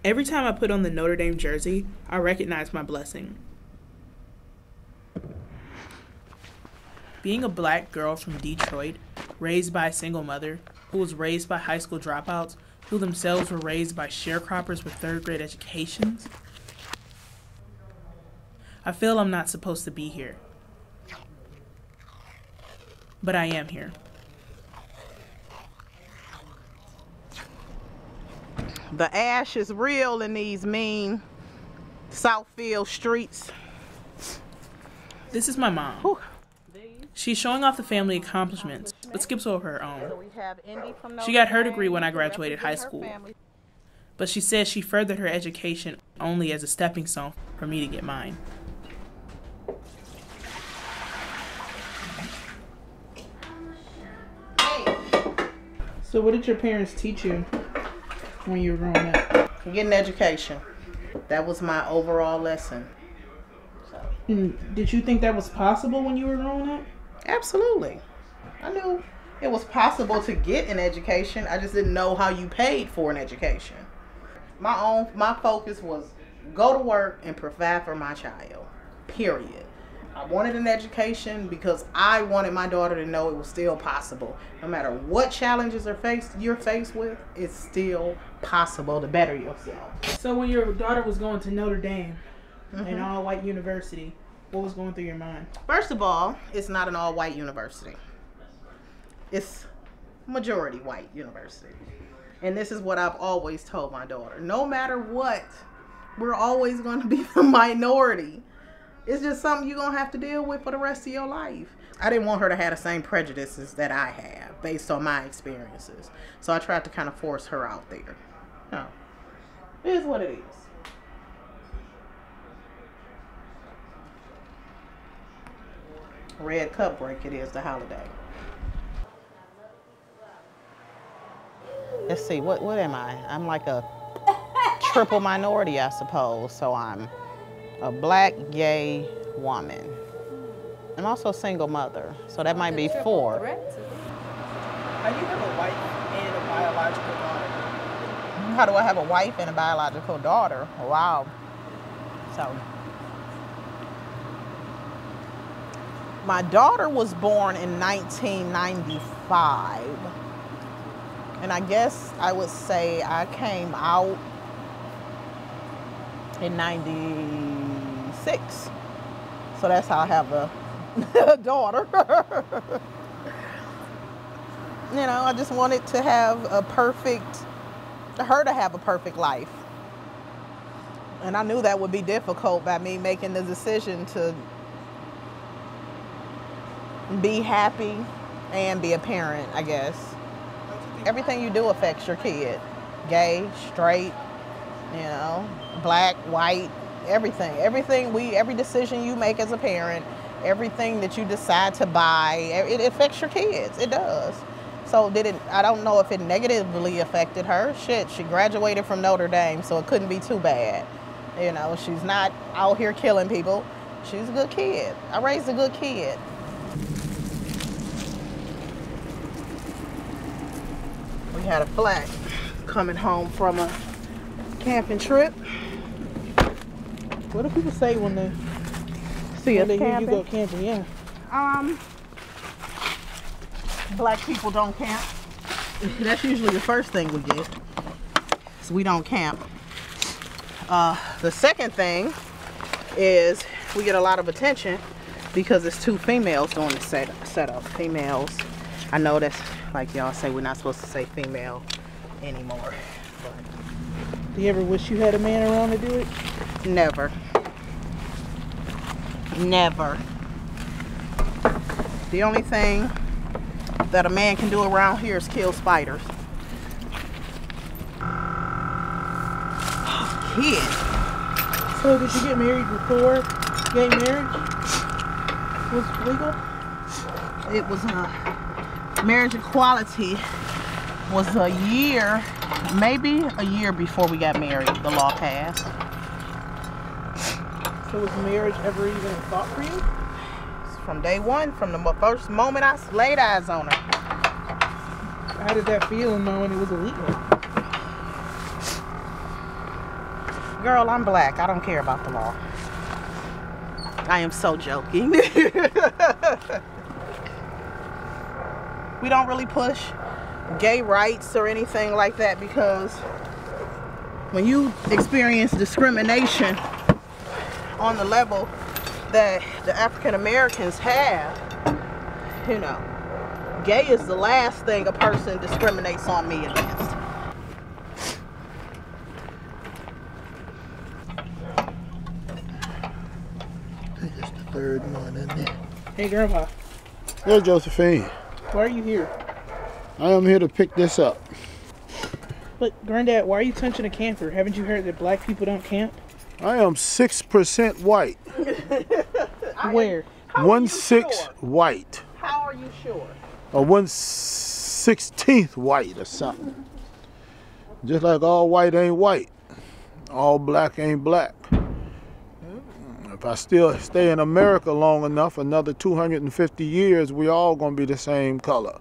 Every time I put on the Notre Dame jersey, I recognize my blessing. Being a black girl from Detroit, raised by a single mother, who was raised by high school dropouts, who themselves were raised by sharecroppers with third-grade educations, I feel I'm not supposed to be here. But I am here. The ash is real in these mean Southfield streets. This is my mom. Whew. She's showing off the family accomplishments, but skips over her own. We have Indi from She got her degree when I graduated high school, but she says she furthered her education only as a stepping stone for me to get mine. So what did your parents teach you when you were growing up? Get an education. That was my overall lesson. Did you think that was possible when you were growing up? Absolutely. I knew it was possible to get an education. I just didn't know how you paid for an education. My focus was go to work and provide for my child. Period. I wanted an education because I wanted my daughter to know it was still possible. No matter what challenges you're faced with, it's still possible to better yourself. So when your daughter was going to Notre Dame, an all-white university, what was going through your mind? First of all, it's not an all-white university. It's majority white university. And this is what I've always told my daughter. No matter what, we're always going to be the minority. It's just something you're going to have to deal with for the rest of your life. I didn't want her to have the same prejudices that I have based on my experiences. So I tried to kind of force her out there. No. It is what it is. Red cup break it is, the holiday. Let's see, what am I? I'm like a triple minority, I suppose. So I'm a black gay woman. I'm also a single mother, so that might be 4. How do you have a wife and a biological daughter? How do I have a wife and a biological daughter? Wow. So my daughter was born in 1995. And I guess I would say I came out in 96. So that's how I have a daughter. You know, I just wanted to have her to have a perfect life. And I knew that would be difficult by me making the decision to be happy and be a parent, I guess. Everything you do affects your kid. Gay, straight, you know, black, white, everything. Every decision you make as a parent, everything that you decide to buy, it affects your kids. It does. So I don't know if it negatively affected her. Shit, she graduated from Notre Dame, so it couldn't be too bad. You know, she's not out here killing people. She's a good kid. I raised a good kid. We had a flat coming home from a camping trip. What do people say when they See us hear you camping? go camping? Yeah. Black people don't camp. That's usually the first thing we get. So we don't camp. The second thing is we get a lot of attention because it's 2 females doing the setup. Females. I know that's like y'all say we're not supposed to say female anymore. But Do you ever wish you had a man around to do it? never. Never. The only thing that a man can do around here is kill spiders. Kid. So did you get married before gay marriage was legal? It was marriage equality was a year, maybe a year before we got married, the law passed. So was marriage ever even a thought for you? From day one, from the first moment I laid eyes on her. How did that feel knowing it was illegal? Girl, I'm black. I don't care about the law. I am so joking. We don't really push gay rights or anything like that because when you experience discrimination on the level that the African Americans have, you know, gay is the last thing a person discriminates on me against. I think it's the third one in there. Hey, Grandpa. Hey, Josephine. Why are you here? I am here to pick this up. But, Granddad, why are you touching a camper? Haven't you heard that black people don't camp? I am 6% white. Where? 1/6 white. How are you sure? Or 1/16 white or something. Just like all white ain't white. All black ain't black. If I still stay in America long enough, another 250 years, we all gonna be the same color.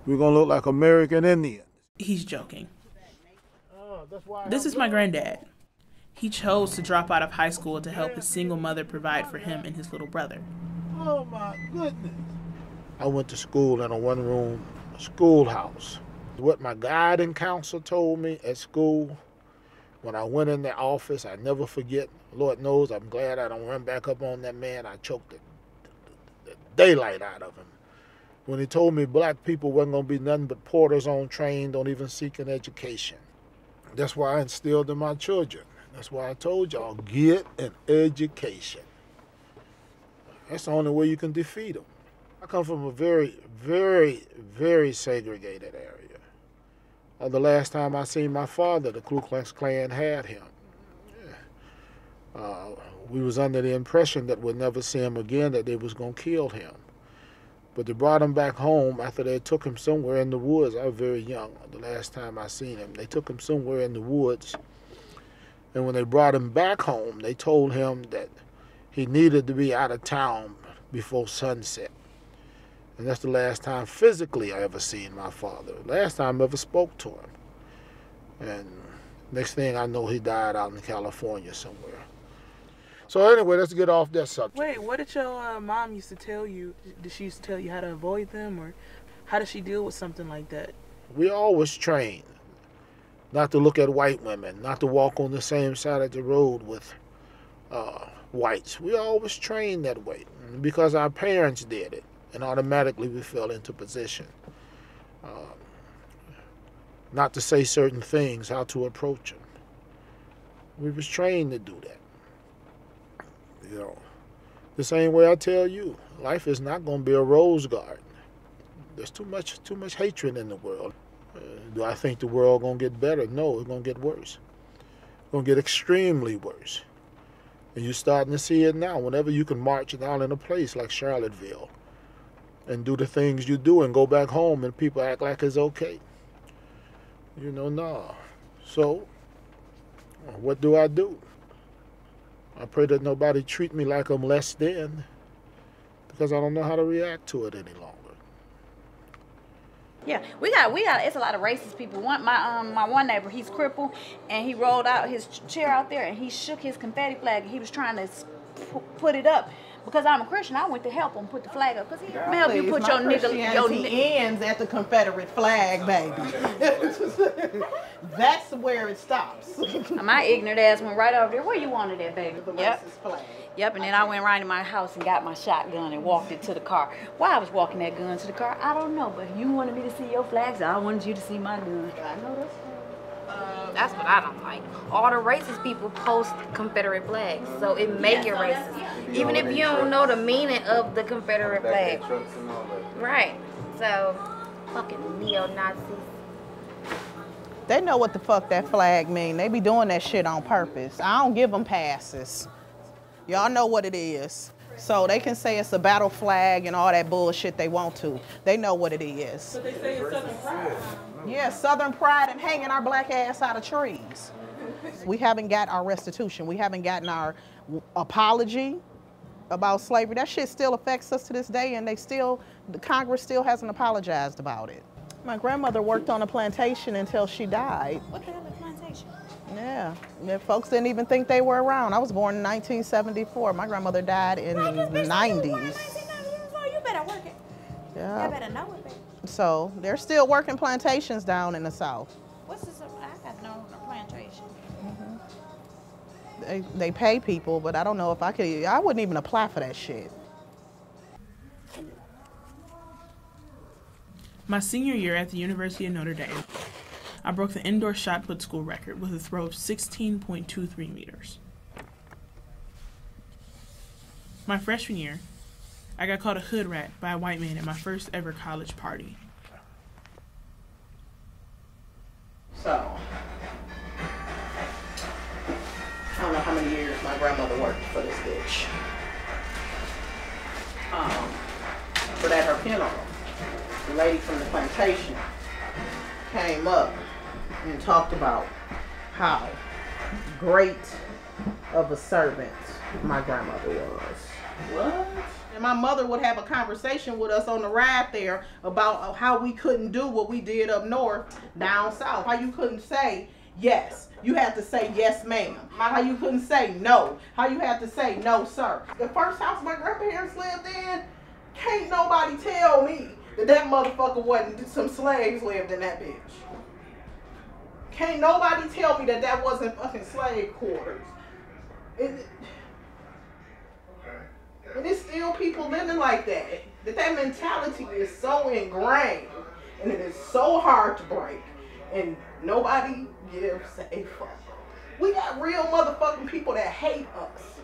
We're gonna look like American Indians. He's joking. This is my granddad. He chose to drop out of high school to help his single mother provide for him and his little brother. Oh my goodness. I went to school in a one-room schoolhouse. What my guiding counselor told me at school, when I went in the office, I never forget. Lord knows I'm glad I don't run back up on that man. I choked the daylight out of him. When he told me black people wasn't going to be nothing but porters on train, don't even seek an education. That's why I instilled in my children. That's why I told y'all, get an education. That's the only way you can defeat them. I come from a very, very, very segregated area. The last time I seen my father, the Ku Klux Klan had him. We was under the impression that we'd never see him again, that they was going to kill him. But they brought him back home after they took him somewhere in the woods. I was very young the last time I seen him. They took him somewhere in the woods. And when they brought him back home, they told him that he needed to be out of town before sunset. And that's the last time physically I ever seen my father. Last time I ever spoke to him. And next thing I know, he died out in California somewhere. So anyway, let's get off that subject. Wait, what did your mom used to tell you? Did she used to tell you how to avoid them, or how does she deal with something like that? We always trained not to look at white women, not to walk on the same side of the road with whites. We always trained that way because our parents did it, and automatically we fell into position. Not to say certain things, how to approach them. We was trained to do that. You know, the same way I tell you, life is not going to be a rose garden. There's too much hatred in the world. Do I think the world going to get better? No, it's going to get worse. It's going to get extremely worse. And you're starting to see it now. Whenever you can march down in a place like Charlottesville and do the things you do and go back home and people act like it's okay. You know, no. So, what do? I pray that nobody treat me like I'm less than, because I don't know how to react to it any longer. Yeah, we got. It's a lot of racist people. My one neighbor, he's crippled, and he rolled out his chair out there, and he shook his confetti flag, and he was trying to put it up. Because I'm a Christian, I went to help him put the flag up. Because he can help you put your nigga. Ends at the Confederate flag, baby. That's where it stops. My ignorant ass went right over there. Where you wanted that, baby? The Yep. racist flag. Yep, and then I went right in my house and got my shotgun and walked it to the car. Why I was walking that gun to the car, I don't know. But you wanted me to see your flags, so I wanted you to see my gun. I know that's That's what I don't like. All the racist people post Confederate flags, so it make it racist. Even if you don't know the meaning of the Confederate flag. Right. So, fucking neo-Nazis. They know what the fuck that flag mean. They be doing that shit on purpose. I don't give them passes. Y'all know what it is. So they can say it's a battle flag and all that bullshit they want to. They know what it is. But they say it's Southern pride. Yeah, Southern pride and hanging our black ass out of trees. We haven't got our restitution. We haven't gotten our apology about slavery. That shit still affects us to this day, and the Congress still hasn't apologized about it. My grandmother worked on a plantation until she died. What the hell is plantation? Yeah, folks didn't even think they were around. I was born in 1974. My grandmother died in the 90s. You better work it. Yeah. You better know it, baby. So they're still working plantations down in the South. What's this? I got no plantation. They pay people, but I don't know if I wouldn't even apply for that shit. My senior year at the University of Notre Dame, I broke the indoor shot put school record with a throw of 16.23 meters. My freshman year, I got called a hood rat by a white man at my first ever college party. So, I don't know how many years my grandmother worked for this bitch. But at her funeral, the lady from the plantation came up and talked about how great of a servant my grandmother was. What? And my mother would have a conversation with us on the ride there about how we couldn't do what we did up north, down south. How you couldn't say yes. You had to say yes, ma'am. How you couldn't say no. How you had to say no, sir. The first house my grandparents lived in, can't nobody tell me that motherfucker wasn't some slaves lived in that bitch. Can't nobody tell me that wasn't fucking slave quarters. And it's still people living like that. That mentality is so ingrained, and it is so hard to break, and nobody gives a fuck. We got real motherfucking people that hate us.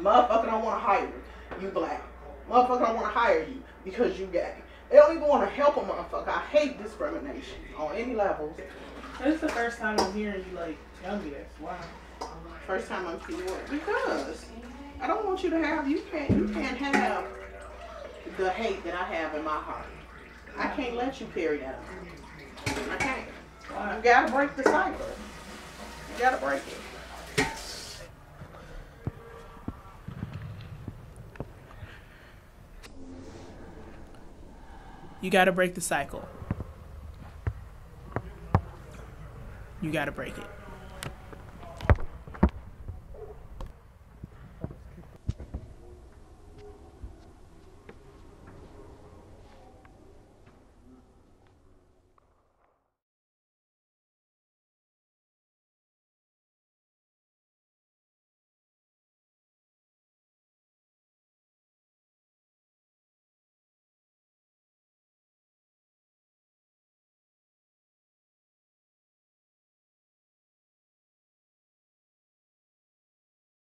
Motherfucker don't want to hire you, you black. Motherfucker don't want to hire you because you gay. They don't even want to help a motherfucker. I hate discrimination on any levels. This is the first time I'm hearing you tell me this. Wow. First time I'm seeing it because I don't want you to have. You can't have the hate that I have in my heart. I can't let you carry that on. I can't. You gotta break the cycle. You gotta break it. You gotta break the cycle. You gotta break it.